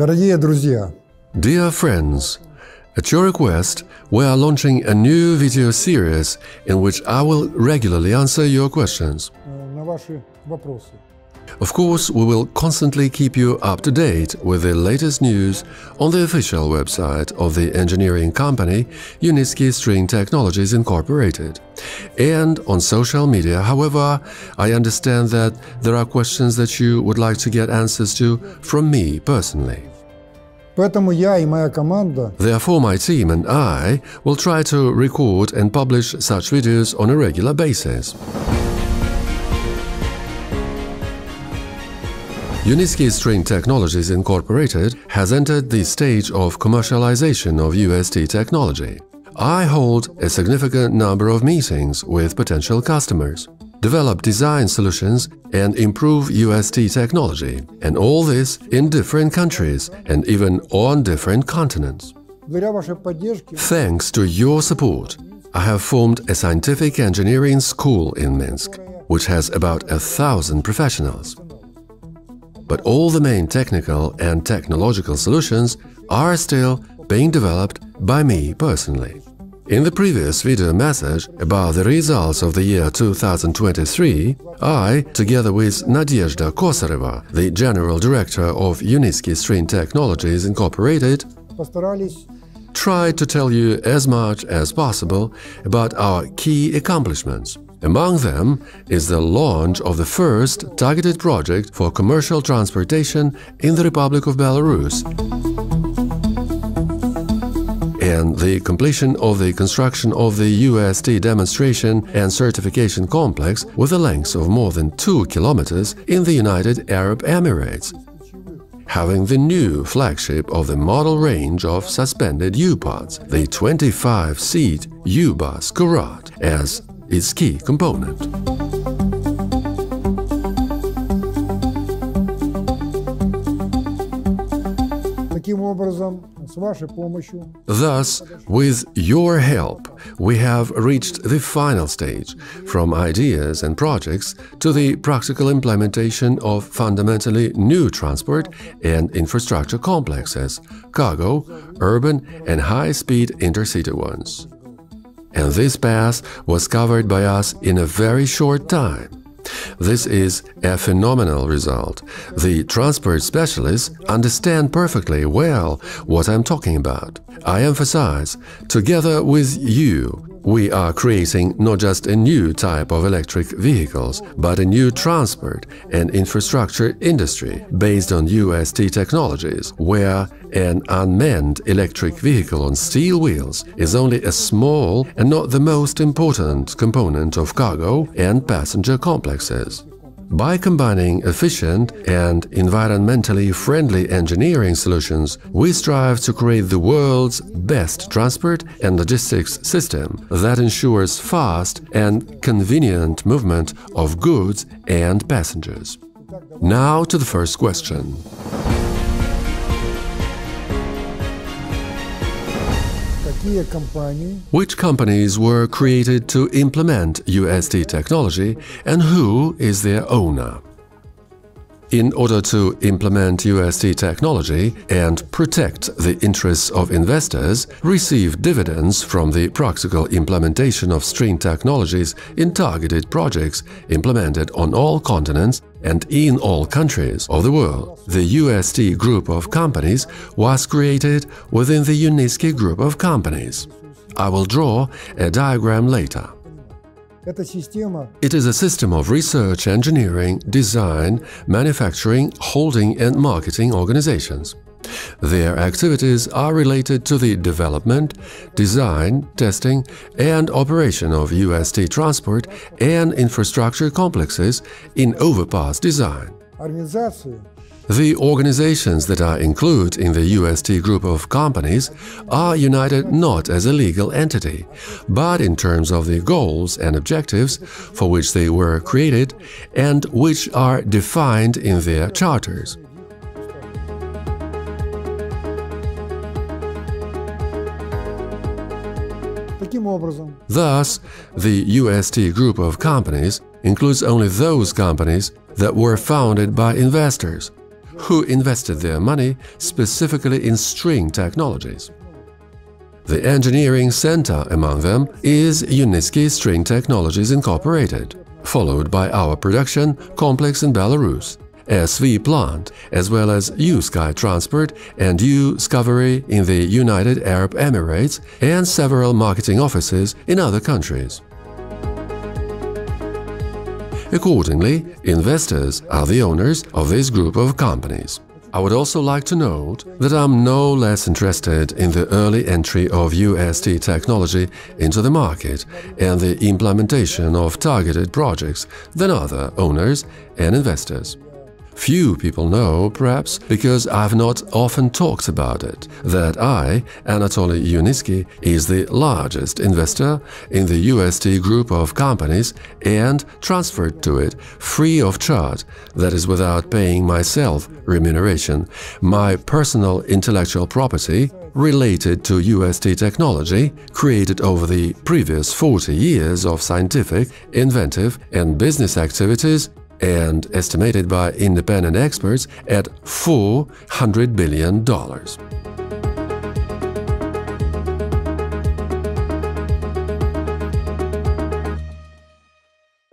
Дорогие друзья, Dear friends, at your request, we are launching a new video series in which I will regularly answer your questions. на ваши вопросы. Of course, we will constantly keep you up to date with the latest news on the official website of the engineering company Unitsky String Technologies Inc. And on social media. However, I understand that there are questions that you would like to get answers to from me personally. Поэтому я и моя команда Therefore, my team and I will try to record and publish such videos on a regular basis. Unitsky String Technologies Inc. has entered the stage of commercialization of UST technology. I hold a significant number of meetings with potential customers, develop design solutions and improve UST technology, and all this in different countries and even on different continents. благодаря вашей поддержке Thanks to your support, I have formed a scientific engineering school in Minsk, which has about 1,000 professionals. But all the main technical and technological solutions are still being developed by me personally. In the previous video message about the results of the year 2023, I, together with Nadezhda Kosareva, the General Director of Unitsky String Technologies Inc., постарались tried to tell you as much as possible about our key accomplishments. Among them is the launch of the first targeted project for commercial transportation in the Republic of Belarus and the completion of the construction of the UST demonstration and certification complex with a length of more than 2 kilometers in the United Arab Emirates, having the new flagship of the model range of suspended U-pods, the 25-seat U-bus Kurat, as its key component. таким образом с вашей помощью Thus, with your help, we have reached the final stage, from ideas and projects to the practical implementation of fundamentally new transport and infrastructure complexes, cargo, urban and high-speed intercity ones. And this path was covered by us in a very short time. This is a phenomenal result. The transport specialists understand perfectly well what I'm talking about. I emphasize, together with you, we are creating not just a new type of electric vehicles, but a new transport and infrastructure industry based on UST technologies, where an unmanned electric vehicle on steel wheels is only a small and not the most important component of cargo and passenger complexes. By combining efficient and environmentally friendly engineering solutions, we strive to create the world's best transport and logistics system that ensures fast and convenient movement of goods and passengers. Now to the first question. какие компании Which companies were created to implement UST technology and who is their owner? In order to implement UST technology and protect the interests of investors, receive dividends from the practical implementation of string technologies in targeted projects implemented on all continents and in all countries of the world, the UST group of companies was created within the Unitsky group of companies. I will draw a diagram later. эта система It is a system of research, engineering, design, manufacturing, holding and marketing organizations. Their activities are related to the development, design, testing and operation of UST transport and infrastructure complexes in overpass design. организации The organizations that are included in the UST group of companies are united not as a legal entity, but in terms of the goals and objectives for which they were created and which are defined in their charters. таким образом Thus, the UST group of companies includes only those companies that were founded by investors, who invested their money specifically in string technologies. The engineering center among them is Unitsky String Technologies Inc, followed by our production complex in Belarus, SV Plant, as well as uSky Transport and Uscovery in the United Arab Emirates and several marketing offices in other countries. Accordingly, investors are the owners of this group of companies. I would also like to note that I'm no less interested in the early entry of UST technology into the market and the implementation of targeted projects than other owners and investors. Few people know, perhaps because I've not often talked about it, that I, Anatoly Yunitsky, is the largest investor in the UST group of companies and transferred to it free of charge, that is without paying myself remuneration, my personal intellectual property related to UST technology created over the previous 40 years of scientific, inventive and business activities and estimated by independent experts at $400 billion.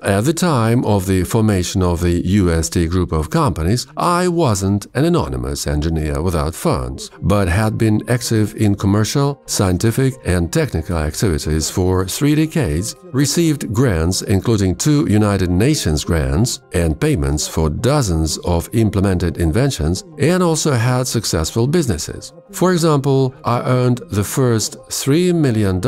At the time of the formation of the UST group of companies, I wasn't an anonymous engineer without funds, but had been active in commercial, scientific and technical activities for 3 decades, received grants including 2 United Nations grants and payments for dozens of implemented inventions, and also had successful businesses. For example, I earned the first $3 million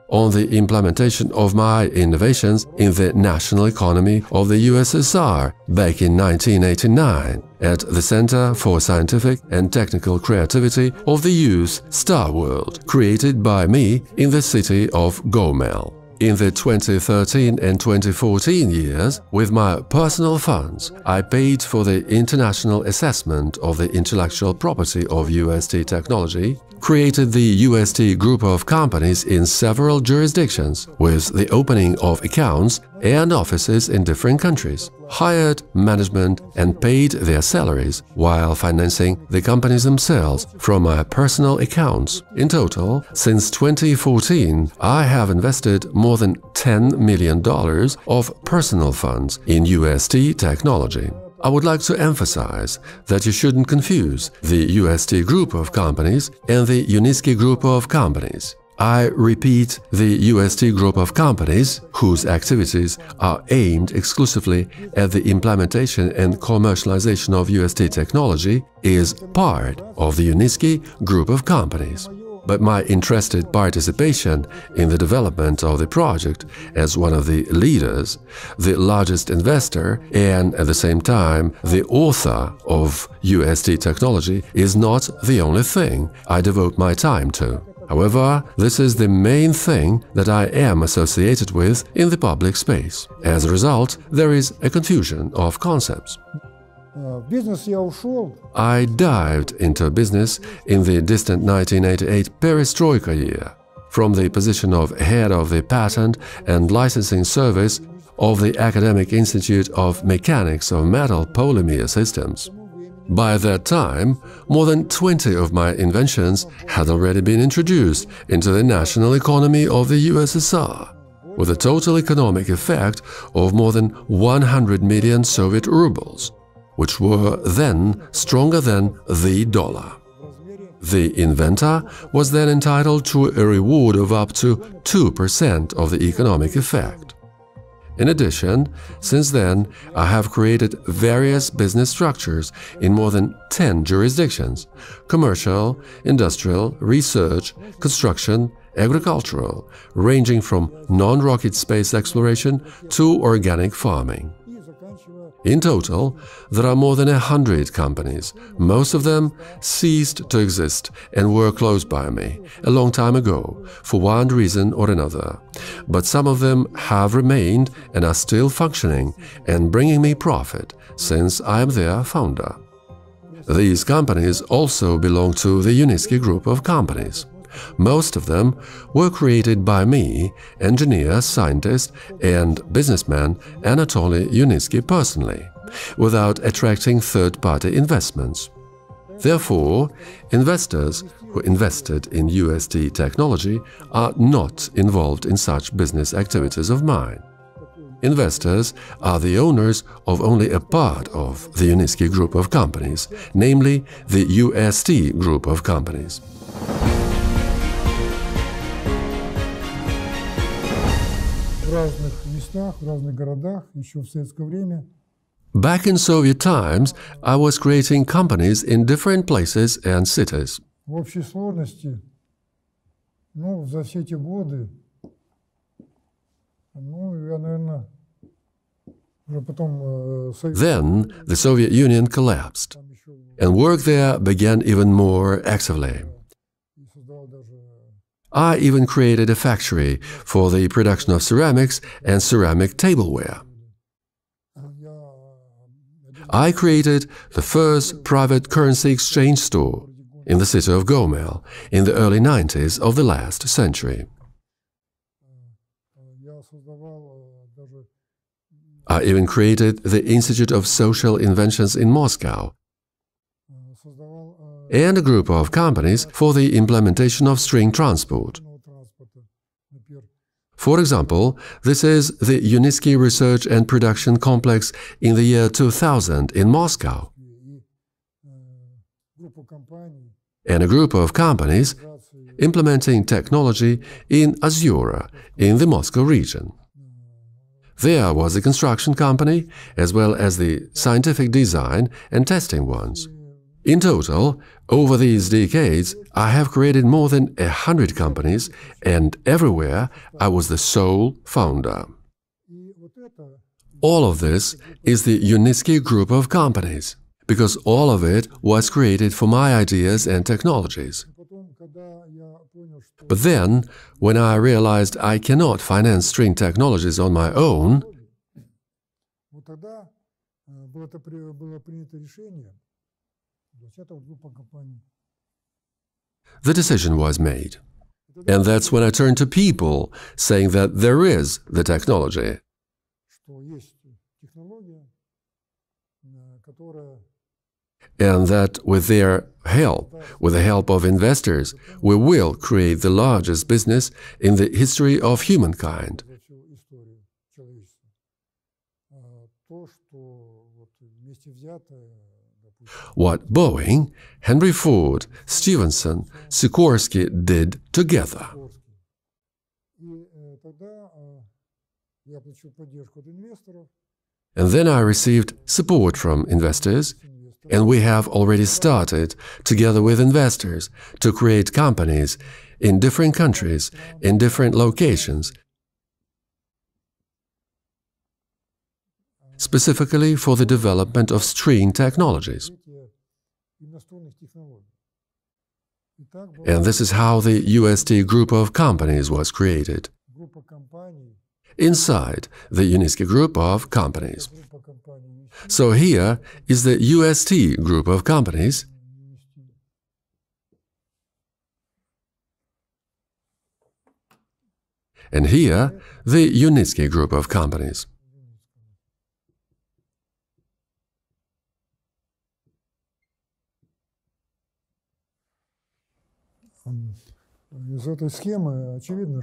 on the implementation of my innovations in the national economy of the USSR back in 1989 at the Center for Scientific and Technical Creativity of the Youth Star World, created by me in the city of Gomel. In the 2013 and 2014 years, with my personal funds, I paid for the international assessment of the intellectual property of UST technology, created the UST group of companies in several jurisdictions, with the opening of accounts and offices in different countries, hired management and paid their salaries while financing the companies themselves from my personal accounts. In total, since 2014, I have invested more than $10 million of personal funds in UST technology. I would like to emphasize that you shouldn't confuse the UST group of companies and the Unitsky group of companies. I repeat, the UST group of companies, whose activities are aimed exclusively at the implementation and commercialization of UST technology, is part of the Unitsky group of companies. But my interested participation in the development of the project as one of the leaders, the largest investor, and at the same time the author of UST technology is not the only thing I devote my time to. However, this is the main thing that I am associated with in the public space. As a result, there is a confusion of concepts. I dived into business in the distant 1988 perestroika year, from the position of head of the Patent and Licensing Service of the Academic Institute of Mechanics of Metal Polymer Systems. By that time, more than 20 of my inventions had already been introduced into the national economy of the USSR, with a total economic effect of more than 100 million Soviet rubles, which were then stronger than the dollar. The inventor was then entitled to a reward of up to 2% of the economic effect. In addition, since then, I have created various business structures in more than 10 jurisdictions: commercial, industrial, research, construction, agricultural, ranging from non-rocket space exploration to organic farming. In total, there are more than 100 companies. Most of them ceased to exist and were closed by me a long time ago, for one reason or another. But some of them have remained and are still functioning and bringing me profit, since I am their founder. These companies also belong to the Unitsky group of companies. Most of them were created by me, engineer, scientist and businessman Anatoly Yunitsky personally. without attracting third-party investments. Therefore, investors who invested in UST technology are not involved in such business activities of mine. Investors are the owners of only a part of the Unitsky group of companies, namely the UST group of companies. В разных местах, в разных городах, еще в советское время. Back in Soviet times, I was creating companies in different places and cities. В общей сложности, за все эти годы, я, наверное, уже потом... Then the Soviet Union collapsed, and work there began even more actively. I even created a factory for the production of ceramics and ceramic tableware. I created the first private currency exchange store in the city of Gomel in the early 90s of the last century. I even created the Institute of Social Inventions in Moscow and a group of companies for the implementation of string transport. For example, this is the Unitsky Research and Production Complex in the year 2000 in Moscow, and a group of companies implementing technology in Azura in the Moscow region. There was a construction company, as well as the scientific design and testing ones. In total, over these decades, I have created more than 100 companies, and everywhere I was the sole founder. All of this is the Unitsky group of companies, because all of it was created for my ideas and technologies. But then, when I realized I cannot finance string technologies on my own, the decision was made. And that's when I turned to people, saying that there is the technology. And that with their help, with the help of investors, we will create the largest business in the history of humankind. What Boeing, Henry Ford, Stevenson, Sikorsky did together. And then I received support from investors, and we have already started, together with investors, to create companies in different countries, in different locations, specifically for the development of string technologies. And this is how the UST group of companies was created, inside the Unitsky group of companies. So here is the UST group of companies, and here the Unitsky group of companies.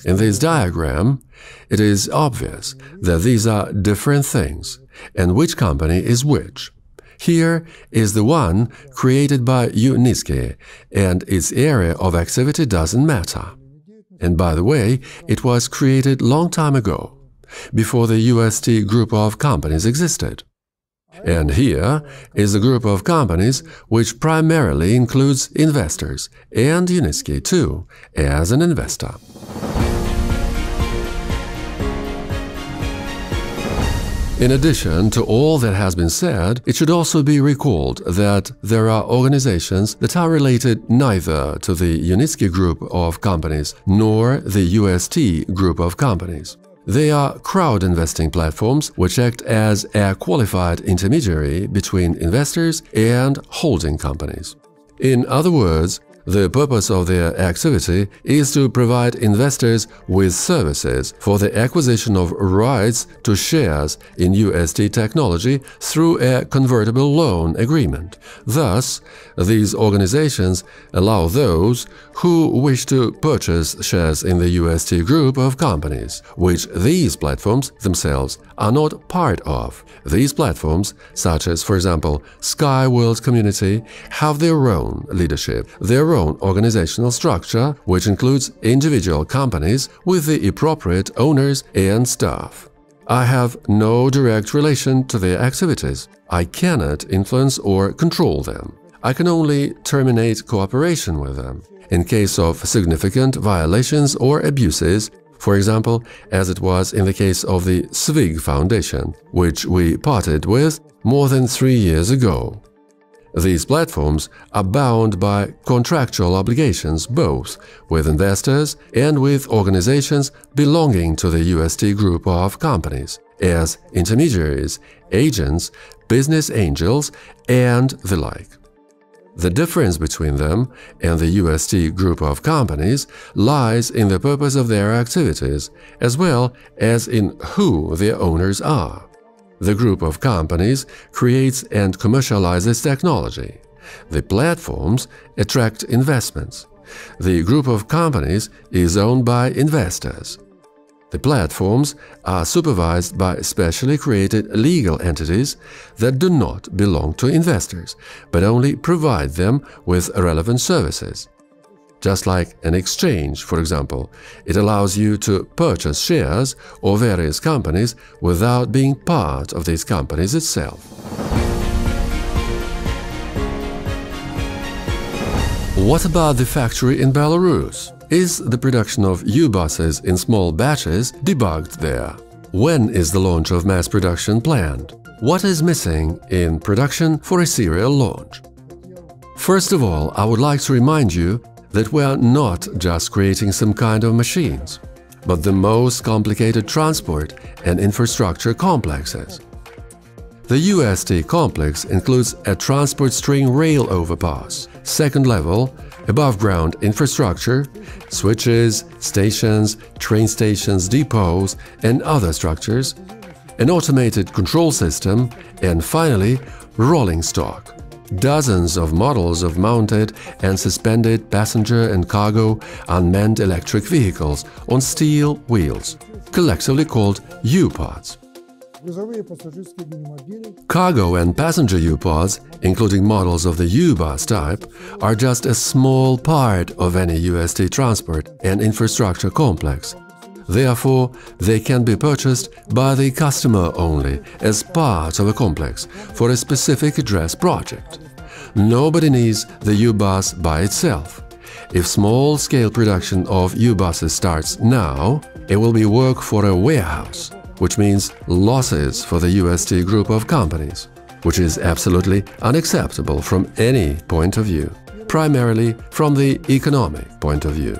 In this diagram, it is obvious that these are different things, and which company is which. Here is the one created by Unitsky, and its area of activity doesn't matter. And by the way, it was created long time ago, before the UST group of companies existed. And here is a group of companies which primarily includes investors, and Unitsky too, as an investor. In addition to all that has been said, it should also be recalled that there are organizations that are related neither to the Unitsky group of companies nor the UST group of companies. They are crowd investing platforms which act as a qualified intermediary between investors and holding companies. In other words, The purpose of their activity is to provide investors with services for the acquisition of rights to shares in UST technology through a convertible loan agreement. Thus, these organizations allow those who wish to purchase shares in the UST group of companies, which these platforms themselves are not part of. These platforms, such as, for example, Sky World Community, have their own leadership, their own organizational structure, which includes individual companies with the appropriate owners and staff. I have no direct relation to their activities. I cannot influence or control them. I can only terminate cooperation with them in case of significant violations or abuses, for example, as it was in the case of the SVIG Foundation, which we parted with more than 3 years ago. These platforms are bound by contractual obligations both with investors and with organizations belonging to the UST group of companies, as intermediaries, agents, business angels, and the like. The difference between them and the UST group of companies lies in the purpose of their activities, as well as in who their owners are. The group of companies creates and commercializes technology. The platforms attract investments. The group of companies is owned by investors. The platforms are supervised by specially created legal entities that do not belong to investors, but only provide them with relevant services. Just like an exchange, for example, it allows you to purchase shares of various companies without being part of these companies itself. What about the factory in Belarus? Is the production of U-buses in small batches debugged there? When is the launch of mass production planned? What is missing in production for a serial launch? First of all, I would like to remind you that we are not just creating some kind of machines, but the most complicated transport and infrastructure complexes. The UST complex includes a transport string rail overpass, second level, above-ground infrastructure, switches, stations, train stations, depots, and other structures, an automated control system, and finally, rolling stock. Dozens of models of mounted and suspended passenger and cargo unmanned electric vehicles on steel wheels, collectively called U-pods. Cargo and passenger U-pods, including models of the U-bus type, are just a small part of any UST transport and infrastructure complex. Therefore, they can be purchased by the customer only as part of a complex for a specific address project. Nobody needs the U-bus by itself. If small-scale production of U-buses starts now, it will be work for a warehouse, which means losses for the UST group of companies, which is absolutely unacceptable from any point of view, primarily from the economic point of view.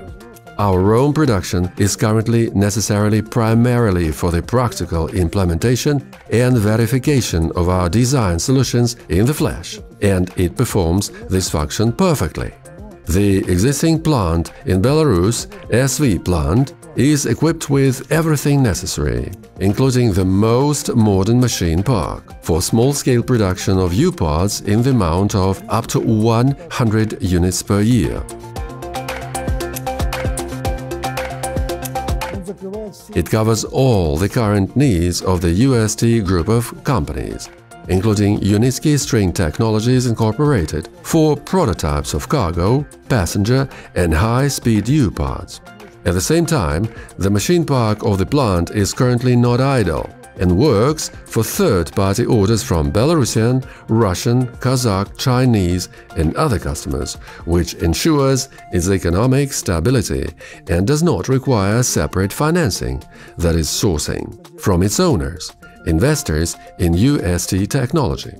Our own production is currently necessarily primarily for the practical implementation and verification of our design solutions in the flesh, and it performs this function perfectly. The existing plant in Belarus, SV Plant, is equipped with everything necessary, including the most modern machine park, for small-scale production of U-pods in the amount of up to 100 units per year. It covers all the current needs of the UST group of companies, including Unitsky String Technologies Inc. for prototypes of cargo, passenger and high-speed U-pods. At the same time, the machine park of the plant is currently not idle and works for third-party orders from Belarusian, Russian, Kazakh, Chinese and other customers, which ensures its economic stability and does not require separate financing, that is sourcing, from its owners, investors in UST technology.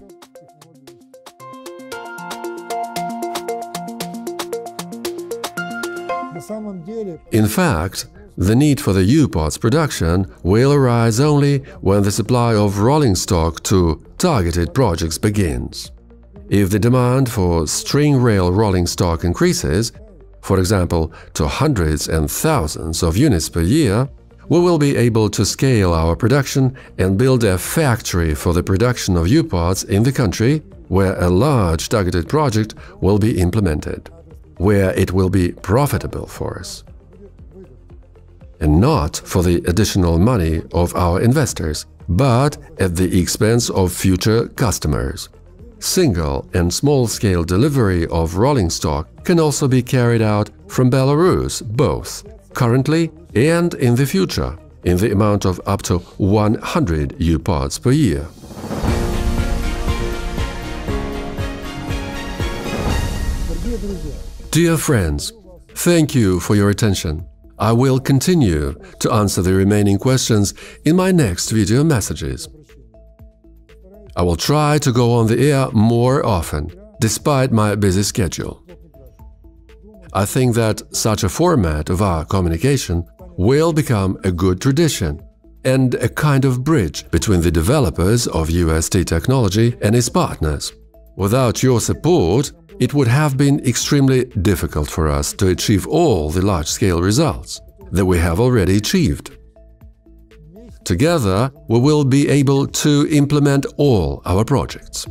In fact, the need for the U-pods production will arise only when the supply of rolling stock to targeted projects begins. If the demand for string rail rolling stock increases, for example, to hundreds and thousands of units per year, we will be able to scale our production and build a factory for the production of U-parts in the country where a large targeted project will be implemented, where it will be profitable for us, and not for the additional money of our investors, but at the expense of future customers. Single and small-scale delivery of rolling stock can also be carried out from Belarus, both currently and in the future, in the amount of up to 100 U-parts per year. Dear friends, thank you for your attention. I will continue to answer the remaining questions in my next video messages. I will try to go on the air more often, despite my busy schedule. I think that such a format of our communication will become a good tradition and a kind of bridge between the developers of UST technology and its partners. Without your support, it would have been extremely difficult for us to achieve all the large-scale results that we have already achieved. Together, we will be able to implement all our projects.